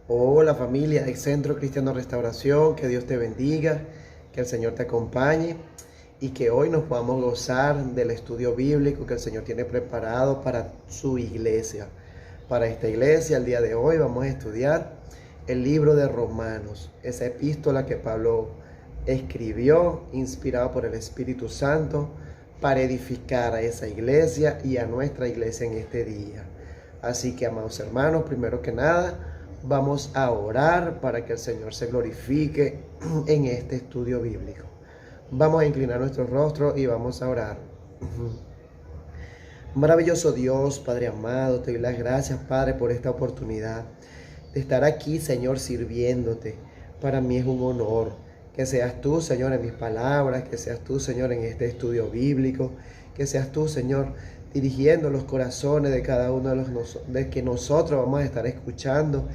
Hola familia del Centro Cristiano Restauración, que Dios te bendiga, que el Señor te acompañe y que hoy nos podamos gozar del estudio bíblico que el Señor tiene preparado para su iglesia. Para esta iglesia, el día de hoy vamos a estudiar el libro de Romanos, esa epístola que Pablo escribió, inspirado por el Espíritu Santo, para edificar a esa iglesia y a nuestra iglesia en este día. Así que, amados hermanos, primero que nada, vamos a orar para que el Señor se glorifique en este estudio bíblico. Vamos a inclinar nuestro rostro y vamos a orar. Maravilloso Dios, Padre amado, te doy las gracias, Padre, por esta oportunidad de estar aquí, Señor, sirviéndote. Para mí es un honor que seas tú, Señor, en mis palabras, que seas tú, Señor, en este estudio bíblico, que seas tú, Señor, dirigiendo los corazones de cada uno de que nosotros vamos a estar escuchando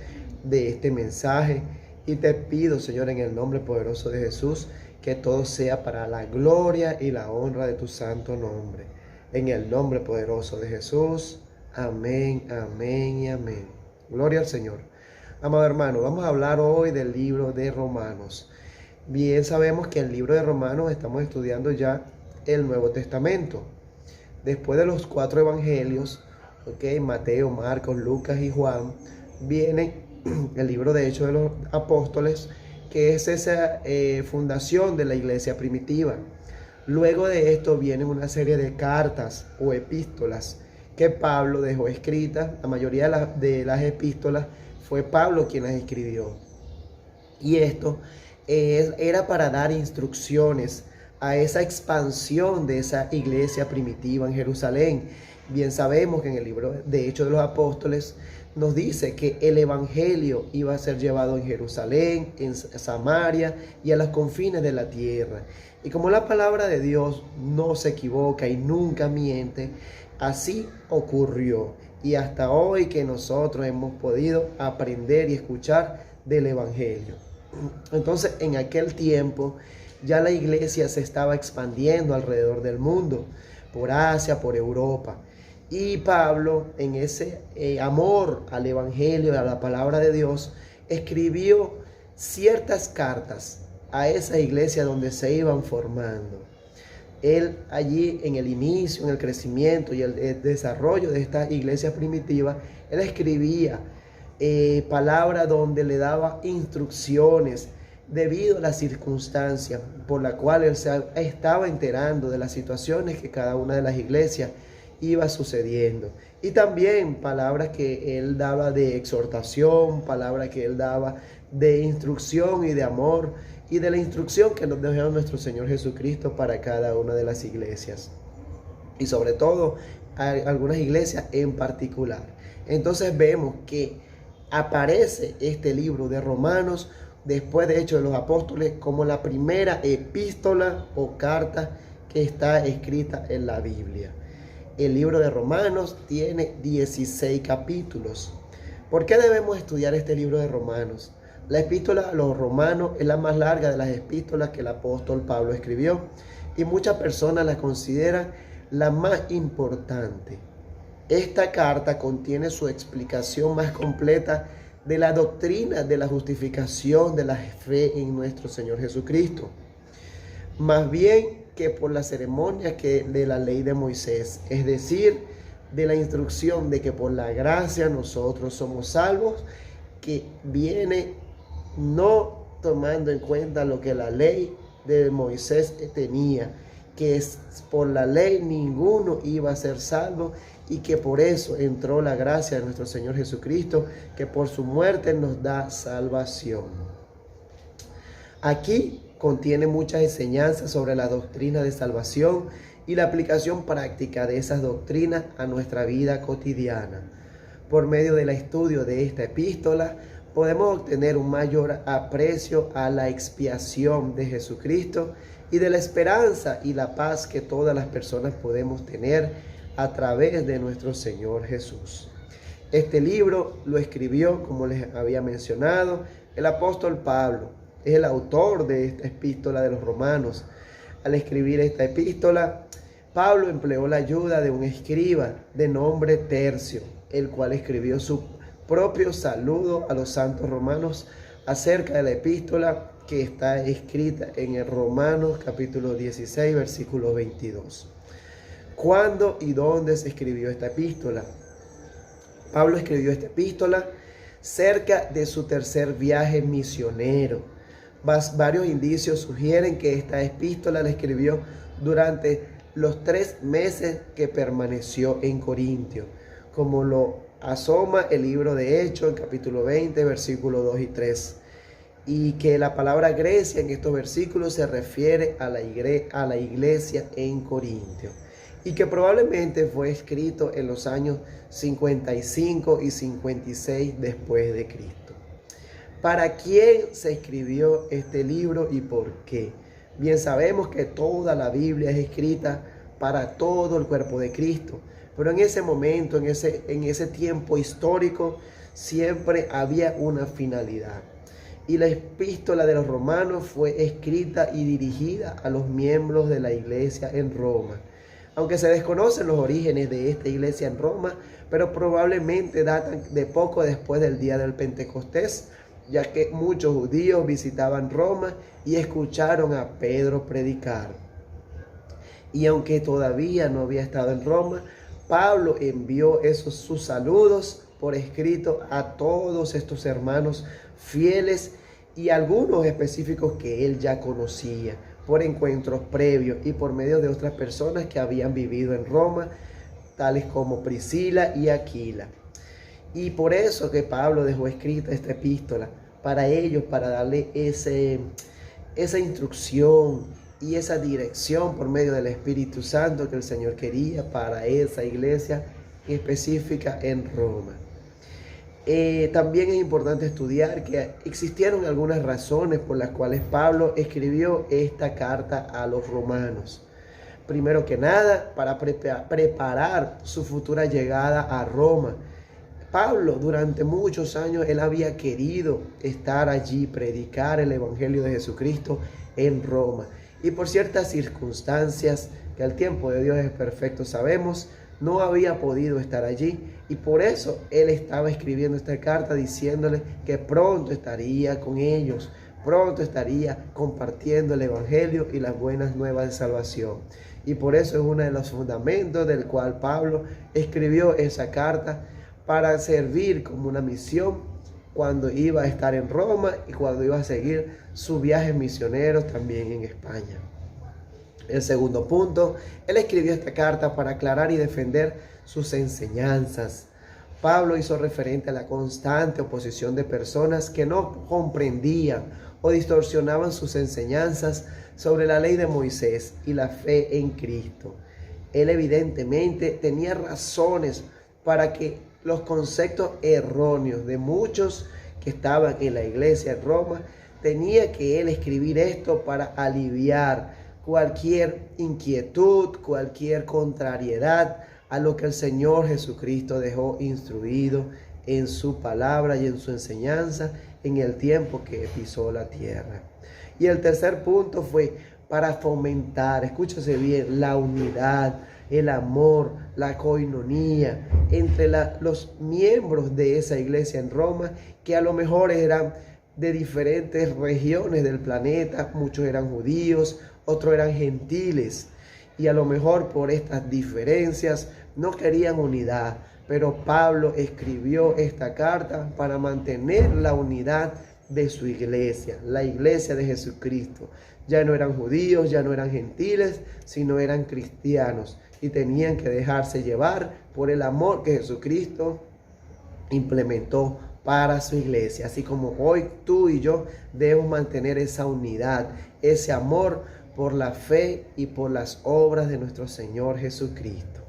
de este mensaje. Y te pido, Señor, en el nombre poderoso de Jesús, que todo sea para la gloria y la honra de tu santo nombre. En el nombre poderoso de Jesús. Amén, amén y amén. Gloria al Señor. Amado hermano, vamos a hablar hoy del libro de Romanos. Bien sabemos que el libro de Romanos estamos estudiando ya el Nuevo Testamento. Después de los 4 evangelios, Mateo, Marcos, Lucas y Juan, viene el libro de Hechos de los Apóstoles, que es esa fundación de la iglesia primitiva. Luego de esto vienen una serie de cartas o epístolas que Pablo dejó escritas. La mayoría de las epístolas fue Pablo quien las escribió. Y esto era para dar instrucciones a esa expansión de esa iglesia primitiva en Jerusalén. Bien sabemos que en el libro de Hechos de los Apóstoles nos dice que el evangelio iba a ser llevado en Jerusalén, en Samaria y a los confines de la tierra. Y como la palabra de Dios no se equivoca y nunca miente, así ocurrió. Y hasta hoy que nosotros hemos podido aprender y escuchar del evangelio. Entonces, en aquel tiempo ya la iglesia se estaba expandiendo alrededor del mundo, por Asia, por Europa. Y Pablo, en ese amor al evangelio, a la palabra de Dios, escribió ciertas cartas a esa iglesia donde se iban formando. Él allí en el inicio, en el crecimiento y el desarrollo de esta iglesia primitiva, él escribía palabras donde le daba instrucciones debido a las circunstancias por la cual él se estaba enterando de las situaciones que cada una de las iglesias iba sucediendo. Y también palabras que él daba de exhortación, palabras que él daba de instrucción y de amor, y de la instrucción que nos dejó nuestro Señor Jesucristo para cada una de las iglesias. Y sobre todo, algunas iglesias en particular. Entonces vemos que aparece este libro de Romanos después de Hechos de los Apóstoles como la primera epístola o carta que está escrita en la Biblia. El libro de Romanos tiene 16 capítulos. ¿Por qué debemos estudiar este libro de Romanos? La epístola a los romanos es la más larga de las epístolas que el apóstol Pablo escribió y muchas personas la consideran la más importante. Esta carta contiene su explicación más completa de la doctrina de la justificación de la fe en nuestro Señor Jesucristo, más bien que por la ceremonia de la ley de Moisés, es decir, de la instrucción de que por la gracia nosotros somos salvos, que viene no tomando en cuenta lo que la ley de Moisés tenía, que es por la ley ninguno iba a ser salvo y que por eso entró la gracia de nuestro Señor Jesucristo, que por su muerte nos da salvación. Aquí contiene muchas enseñanzas sobre la doctrina de salvación y la aplicación práctica de esas doctrinas a nuestra vida cotidiana. Por medio del estudio de esta epístola, podemos obtener un mayor aprecio a la expiación de Jesucristo y de la esperanza y la paz que todas las personas podemos tener a través de nuestro Señor Jesús. Este libro lo escribió, como les había mencionado, el apóstol Pablo. Es el autor de esta epístola de los Romanos. Al escribir esta epístola, Pablo empleó la ayuda de un escriba de nombre Tercio, el cual escribió su propio saludo a los santos romanos acerca de la epístola que está escrita en el Romanos capítulo 16, versículo 22. ¿Cuándo y dónde se escribió esta epístola? Pablo escribió esta epístola cerca de su tercer viaje misionero. Varios indicios sugieren que esta epístola la escribió durante los 3 meses que permaneció en Corintio, como lo asoma el libro de Hechos, en capítulo 20, versículos 2 y 3. Y que la palabra Grecia en estos versículos se refiere a la iglesia en Corintio. Y que probablemente fue escrito en los años 55 y 56 después de Cristo. ¿Para quién se escribió este libro y por qué? Bien sabemos que toda la Biblia es escrita para todo el cuerpo de Cristo. Pero en ese momento, en ese tiempo histórico, siempre había una finalidad. Y la epístola de los romanos fue escrita y dirigida a los miembros de la iglesia en Roma. Aunque se desconocen los orígenes de esta iglesia en Roma, pero probablemente datan de poco después del día del Pentecostés, ya que muchos judíos visitaban Roma y escucharon a Pedro predicar. Y aunque todavía no había estado en Roma, Pablo envió sus saludos por escrito a todos estos hermanos fieles y algunos específicos que él ya conocía por encuentros previos y por medio de otras personas que habían vivido en Roma, tales como Priscila y Aquila. Y por eso que Pablo dejó escrita esta epístola para ellos, para darle esa instrucción y esa dirección por medio del Espíritu Santo que el Señor quería para esa iglesia específica en Roma. También es importante estudiar que existieron algunas razones por las cuales Pablo escribió esta carta a los romanos. Primero que nada, para preparar su futura llegada a Roma. Pablo, durante muchos años, él había querido estar allí, predicar el Evangelio de Jesucristo en Roma. Y por ciertas circunstancias, que el tiempo de Dios es perfecto, sabemos, no había podido estar allí. Y por eso él estaba escribiendo esta carta diciéndole que pronto estaría con ellos, pronto estaría compartiendo el Evangelio y las buenas nuevas de salvación. Y por eso es uno de los fundamentos del cual Pablo escribió esa carta, para servir como una misión cuando iba a estar en Roma y cuando iba a seguir su viaje misionero también en España. El segundo punto, él escribió esta carta para aclarar y defender sus enseñanzas. Pablo hizo referente a la constante oposición de personas que no comprendían o distorsionaban sus enseñanzas sobre la ley de Moisés y la fe en Cristo. Él evidentemente tenía razones para que los conceptos erróneos de muchos que estaban en la iglesia en Roma, tenía que él escribir esto para aliviar cualquier inquietud, cualquier contrariedad a lo que el Señor Jesucristo dejó instruido en su palabra y en su enseñanza en el tiempo que pisó la tierra. Y el tercer punto fue para fomentar, escúchase bien, la unidad, el amor, la coinonía entre los miembros de esa iglesia en Roma, que a lo mejor eran de diferentes regiones del planeta, muchos eran judíos, otros eran gentiles, y a lo mejor por estas diferencias no querían unidad, pero Pablo escribió esta carta para mantener la unidad de su iglesia, la iglesia de Jesucristo. Ya no eran judíos, ya no eran gentiles, sino eran cristianos y tenían que dejarse llevar por el amor que Jesucristo implementó para su iglesia. Así como hoy tú y yo debemos mantener esa unidad, ese amor por la fe y por las obras de nuestro Señor Jesucristo.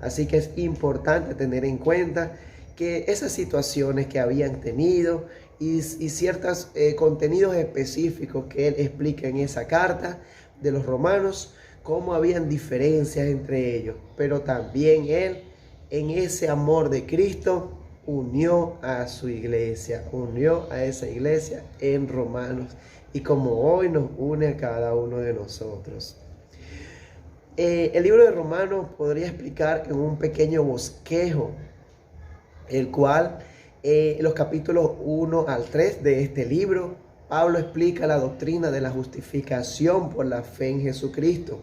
Así que es importante tener en cuenta que esas situaciones que habían tenido y ciertos contenidos específicos que él explica en esa carta de los romanos, cómo habían diferencias entre ellos, pero también él en ese amor de Cristo unió a su iglesia, unió a esa iglesia en Romanos, y como hoy nos une a cada uno de nosotros. El libro de Romanos podría explicar en un pequeño bosquejo, el cual los capítulos 1 al 3 de este libro, Pablo explica la doctrina de la justificación por la fe en Jesucristo.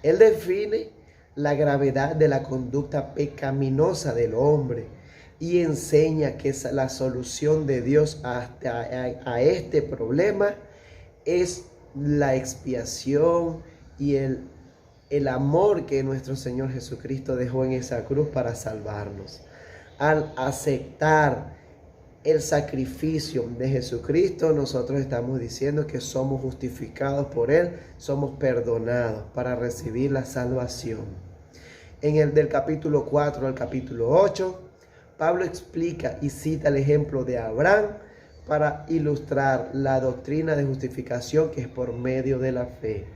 Él define la gravedad de la conducta pecaminosa del hombre y enseña que la solución de Dios a este problema es la expiación y el amor que nuestro Señor Jesucristo dejó en esa cruz para salvarnos. Al aceptar el sacrificio de Jesucristo, nosotros estamos diciendo que somos justificados por Él, somos perdonados para recibir la salvación. En el del capítulo 4 al capítulo 8, Pablo explica y cita el ejemplo de Abraham para ilustrar la doctrina de justificación que es por medio de la fe.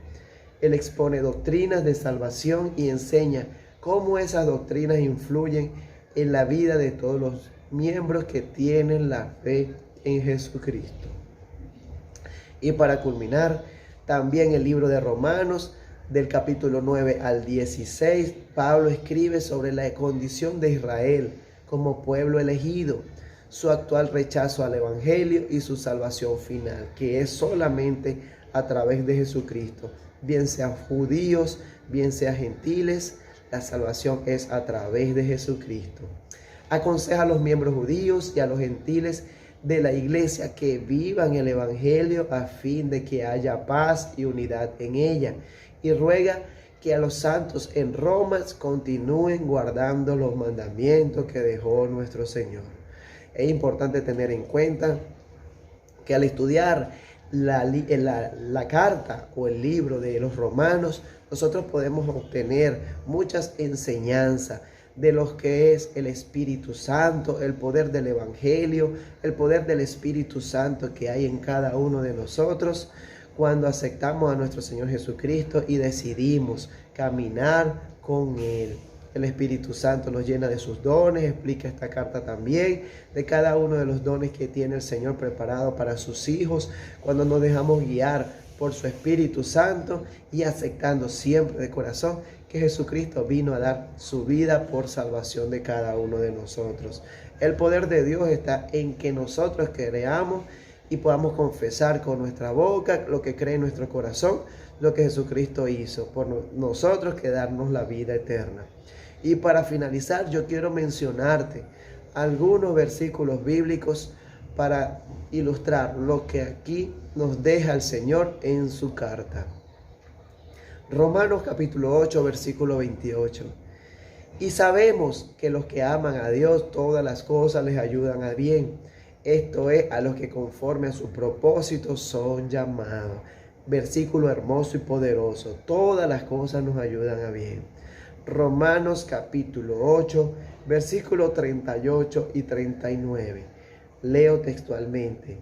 Él expone doctrinas de salvación y enseña cómo esas doctrinas influyen en la vida de todos los miembros que tienen la fe en Jesucristo. Y para culminar, también el libro de Romanos, del capítulo 9 al 16, Pablo escribe sobre la condición de Israel como pueblo elegido, su actual rechazo al evangelio y su salvación final, que es solamente a través de Jesucristo. Bien sean judíos, bien sean gentiles, la salvación es a través de Jesucristo. Aconseja a los miembros judíos y a los gentiles de la iglesia que vivan el evangelio a fin de que haya paz y unidad en ella, y ruega que a los santos en Roma continúen guardando los mandamientos que dejó nuestro Señor. Es importante tener en cuenta que al estudiar la carta o el libro de los Romanos, nosotros podemos obtener muchas enseñanzas de lo que es el Espíritu Santo, el poder del Evangelio, el poder del Espíritu Santo que hay en cada uno de nosotros cuando aceptamos a nuestro Señor Jesucristo y decidimos caminar con Él. El Espíritu Santo nos llena de sus dones, explica esta carta también, de cada uno de los dones que tiene el Señor preparado para sus hijos, cuando nos dejamos guiar por su Espíritu Santo y aceptando siempre de corazón que Jesucristo vino a dar su vida por salvación de cada uno de nosotros. El poder de Dios está en que nosotros creamos y podamos confesar con nuestra boca lo que cree en nuestro corazón, lo que Jesucristo hizo por nosotros, que darnos la vida eterna. Y para finalizar, yo quiero mencionarte algunos versículos bíblicos para ilustrar lo que aquí nos deja el Señor en su carta. Romanos capítulo 8, versículo 28. Y sabemos que los que aman a Dios, todas las cosas les ayudan a bien. Esto es, a los que conforme a sus propósitos son llamados. Versículo hermoso y poderoso. Todas las cosas nos ayudan a bien. Romanos capítulo 8, versículos 38 y 39. Leo textualmente.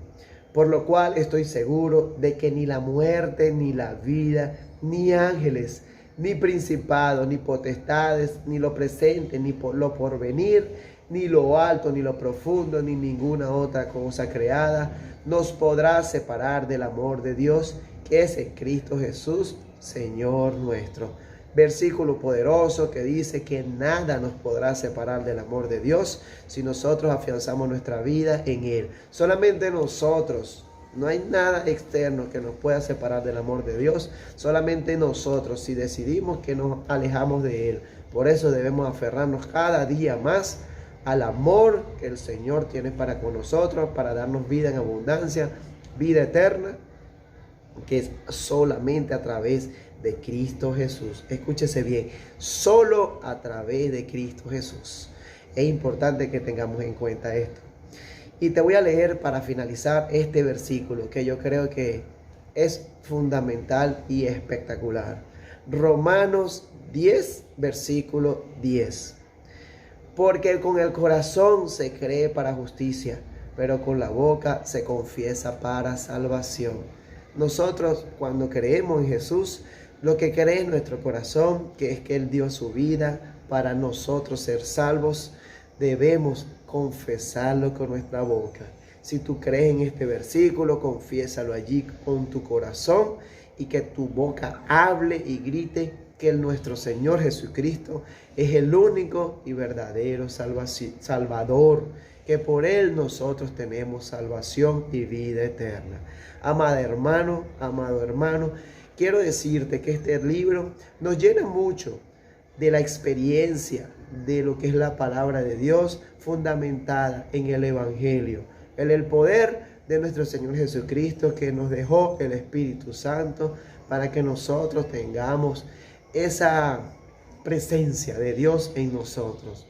Por lo cual estoy seguro de que ni la muerte, ni la vida, ni ángeles, ni principados, ni potestades, ni lo presente, ni lo porvenir, ni lo alto, ni lo profundo, ni ninguna otra cosa creada nos podrá separar del amor de Dios que es en Cristo Jesús, Señor nuestro. Versículo poderoso que dice que nada nos podrá separar del amor de Dios si nosotros afianzamos nuestra vida en Él. Solamente nosotros. No hay nada externo que nos pueda separar del amor de Dios. Solamente nosotros, si decidimos que nos alejamos de Él. Por eso debemos aferrarnos cada día más al amor que el Señor tiene para con nosotros, para darnos vida en abundancia, vida eterna, que es solamente a través de Cristo Jesús. Escúchese bien, solo a través de Cristo Jesús. Es importante que tengamos en cuenta esto. Y te voy a leer para finalizar este versículo que yo creo que es fundamental y espectacular. Romanos 10, versículo 10. Porque con el corazón se cree para justicia, pero con la boca se confiesa para salvación. Nosotros, cuando creemos en Jesús, lo que cree en nuestro corazón, que es que Él dio su vida para nosotros ser salvos, debemos confesarlo con nuestra boca. Si tú crees en este versículo, confiésalo allí con tu corazón y que tu boca hable y grite que nuestro Señor Jesucristo es el único y verdadero Salvador, que por Él nosotros tenemos salvación y vida eterna. Amada hermano, amado hermano, quiero decirte que este libro nos llena mucho de la experiencia de lo que es la palabra de Dios fundamentada en el Evangelio, en el poder de nuestro Señor Jesucristo, que nos dejó el Espíritu Santo para que nosotros tengamos esa presencia de Dios en nosotros.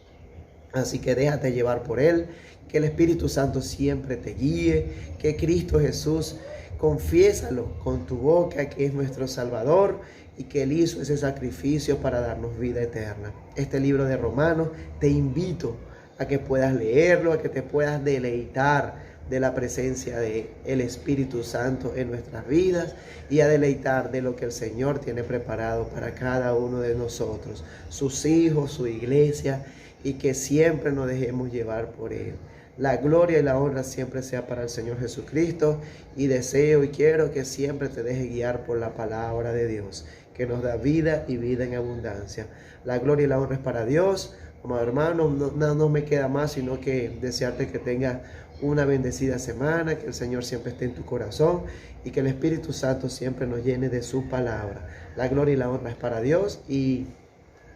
Así que déjate llevar por Él, que el Espíritu Santo siempre te guíe, que Cristo Jesús, confiésalo con tu boca que es nuestro Salvador y que Él hizo ese sacrificio para darnos vida eterna. Este libro de Romanos te invito a que puedas leerlo, a que te puedas deleitar de la presencia del Espíritu Santo en nuestras vidas y a deleitar de lo que el Señor tiene preparado para cada uno de nosotros, sus hijos, su iglesia, y que siempre nos dejemos llevar por Él. La gloria y la honra siempre sea para el Señor Jesucristo, y deseo y quiero que siempre te deje guiar por la palabra de Dios, que nos da vida y vida en abundancia. La gloria y la honra es para Dios. Amado hermano, no me queda más sino que desearte que tengas una bendecida semana, que el Señor siempre esté en tu corazón y que el Espíritu Santo siempre nos llene de su palabra. La gloria y la honra es para Dios y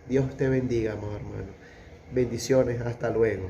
Dios te bendiga, amado hermano. Bendiciones, hasta luego.